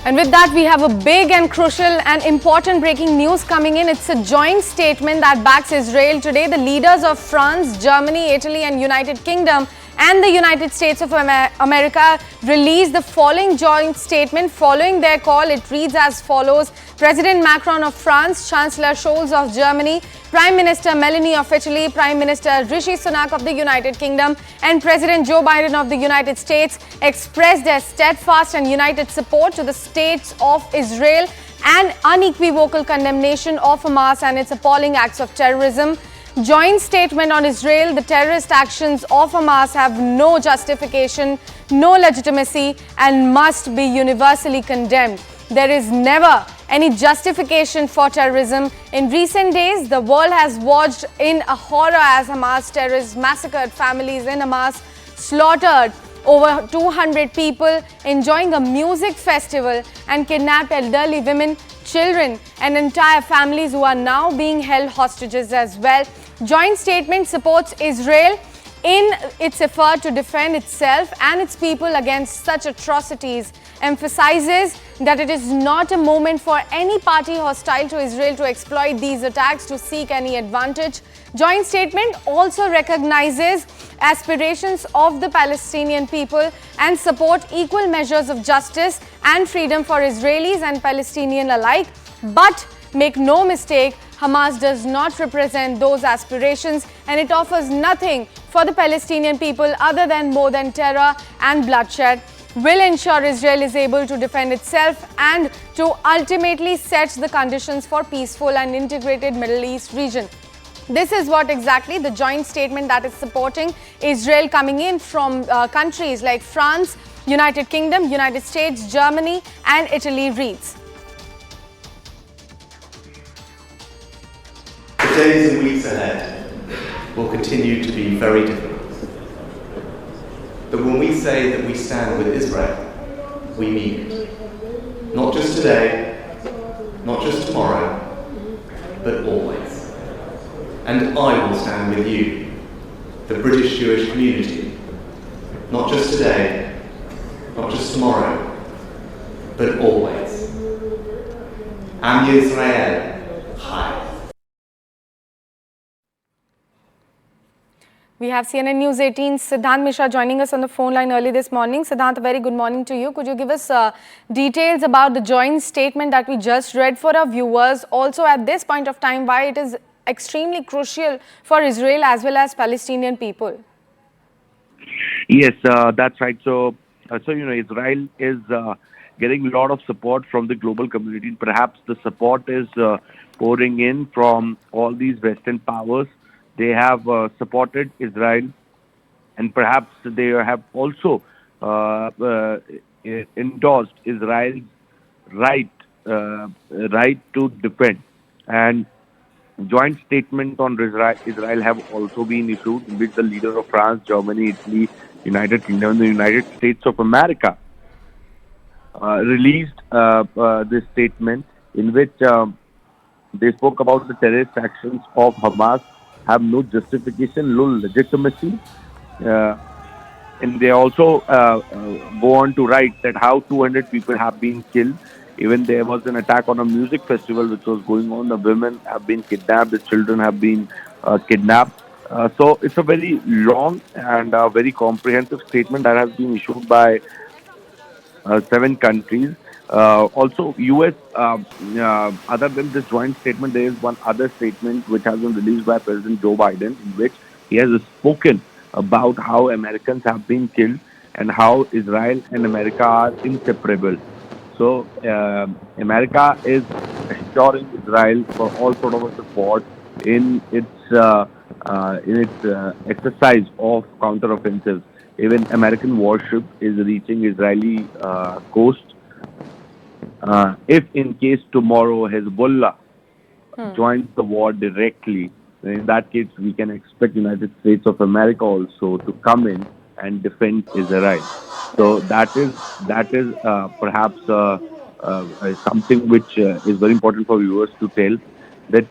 And with that, we have a big and crucial and important breaking news coming in. It's a joint statement that backs Israel today. The leaders of France, Germany, Italy and United Kingdom and the United States of America released the following joint statement following their call. It reads as follows. President Macron of France, Chancellor Scholz of Germany, Prime Minister Meloni of Italy, Prime Minister Rishi Sunak of the United Kingdom and President Joe Biden of the United States expressed their steadfast and united support to the states of Israel and unequivocal condemnation of Hamas and its appalling acts of terrorism. Joint statement on Israel. The terrorist actions of Hamas have no justification, no legitimacy and must be universally condemned. There is never any justification for terrorism. In recent days, the world has watched in a horror as Hamas terrorists massacred families in Hamas, slaughtered over 200 people enjoying a music festival and kidnapped elderly women, children and entire families who are now being held hostages as well. Joint statement supports Israel in its effort to defend itself and its people against such atrocities, emphasizes that it is not a moment for any party hostile to Israel to exploit these attacks to seek any advantage. Joint statement also recognizes aspirations of the Palestinian people and support equal measures of justice and freedom for Israelis and Palestinians alike. But make no mistake, Hamas does not represent those aspirations and it offers nothing for the Palestinian people other than more than terror and bloodshed. Will ensure Israel is able to defend itself and to ultimately set the conditions for peaceful and integrated Middle East region. This is what exactly the joint statement that is supporting Israel coming in from countries like France, United Kingdom, United States, Germany and Italy reads. The days and weeks ahead will continue to be very difficult. But when we say that we stand with Israel, we mean it. Not just today, not just tomorrow, but always. And I will stand with you, the British Jewish community, not just today, not just tomorrow, but always. Am Yisrael Chai. We have CNN News 18's Siddhant Mishra joining us on the phone line early this morning. Siddhant, a very good morning to you. Could you give us details about the joint statement that we just read for our viewers? Also at this point of time, why it is extremely crucial for Israel as well as Palestinian people? Yes, that's right. So Israel is getting a lot of support from the global community. Perhaps the support is pouring in from all these Western powers. They have supported Israel, and perhaps they have also endorsed Israel's right to defend. And joint statement on Israel have also been issued, in which the leader of France, Germany, Italy, United Kingdom, and the United States of America released this statement, in which they spoke about the terrorist actions of Hamas have no justification, no legitimacy, and they also go on to write that how 200 people have been killed. Even there was an attack on a music festival which was going on. The women have been kidnapped, the children have been kidnapped. So it's a very long and very comprehensive statement that has been issued by 7 countries. Also, U.S., other than this joint statement, there is one other statement which has been released by President Joe Biden, in which he has spoken about how Americans have been killed and how Israel and America are inseparable. So, America is assuring Israel for all sort of support in its exercise of counteroffensives. Even American warship is reaching Israeli coast. If in case tomorrow Hezbollah joins the war directly, then in that case we can expect United States of America also to come in and defend Israel. So that is perhaps something which is very important for viewers to tell, that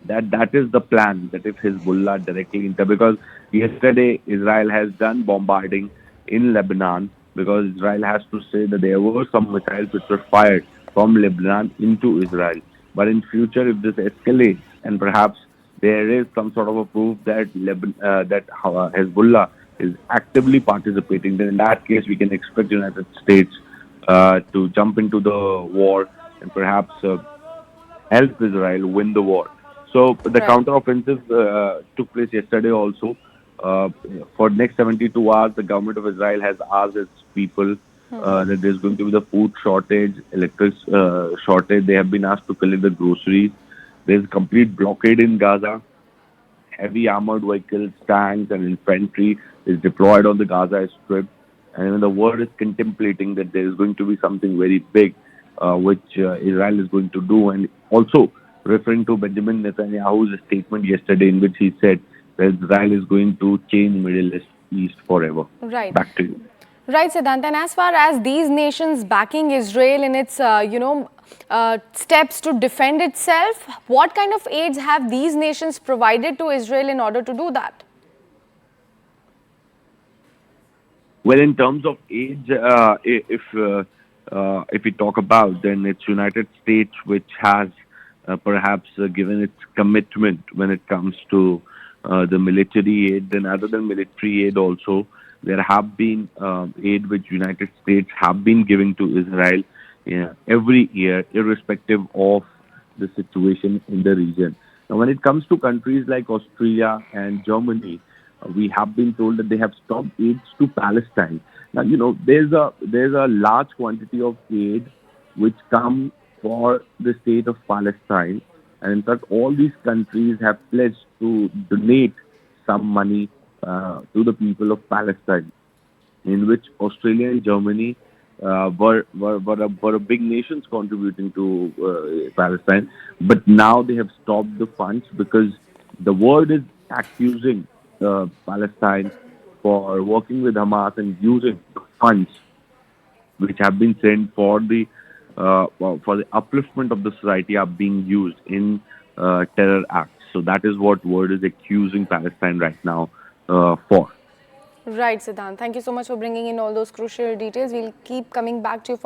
that is the plan, that if Hezbollah directly because yesterday Israel has done bombarding in Lebanon, because Israel has to say that there were some missiles which were fired from Lebanon into Israel. But in future, if this escalates and perhaps there is some sort of a proof that Hezbollah is actively participating, then in that case we can expect United States to jump into the war and perhaps help Israel win the war. So the Right. counteroffensive took place yesterday also. Uh, for next 72 hours, the government of Israel has asked its people that there's going to be the food shortage, electric shortage. They have been asked to collect the groceries. There's complete blockade in Gaza. Heavy armored vehicles, tanks, and infantry is deployed on the Gaza Strip. And even the world is contemplating that there is going to be something very big, which Israel is going to do. And also referring to Benjamin Netanyahu's statement yesterday, in which he said that Israel is going to change Middle East forever. Right. Back to you. Right, Siddhant. And as far as these nations backing Israel in its, steps to defend itself, what kind of aids have these nations provided to Israel in order to do that? Well, in terms of age, if we talk about, then it's United States which has perhaps given its commitment when it comes to the military aid. Then, other than military aid, also there have been aid which United States have been giving to Israel, yeah, every year, irrespective of the situation in the region. Now, when it comes to countries like Australia and Germany, we have been told that they have stopped aids to Palestine. Now, there's a large quantity of aid which come for the state of Palestine, and in fact, all these countries have pledged to donate some money to the people of Palestine, in which Australia and Germany were a big nations contributing to Palestine. But now they have stopped the funds because the world is accusing Palestine for working with Hamas and using the funds which have been sent for the upliftment of the society are being used in terror acts. So that is what world is accusing Palestine right now for. Right, Siddhant. Thank you so much for bringing in all those crucial details. We'll keep coming back to you for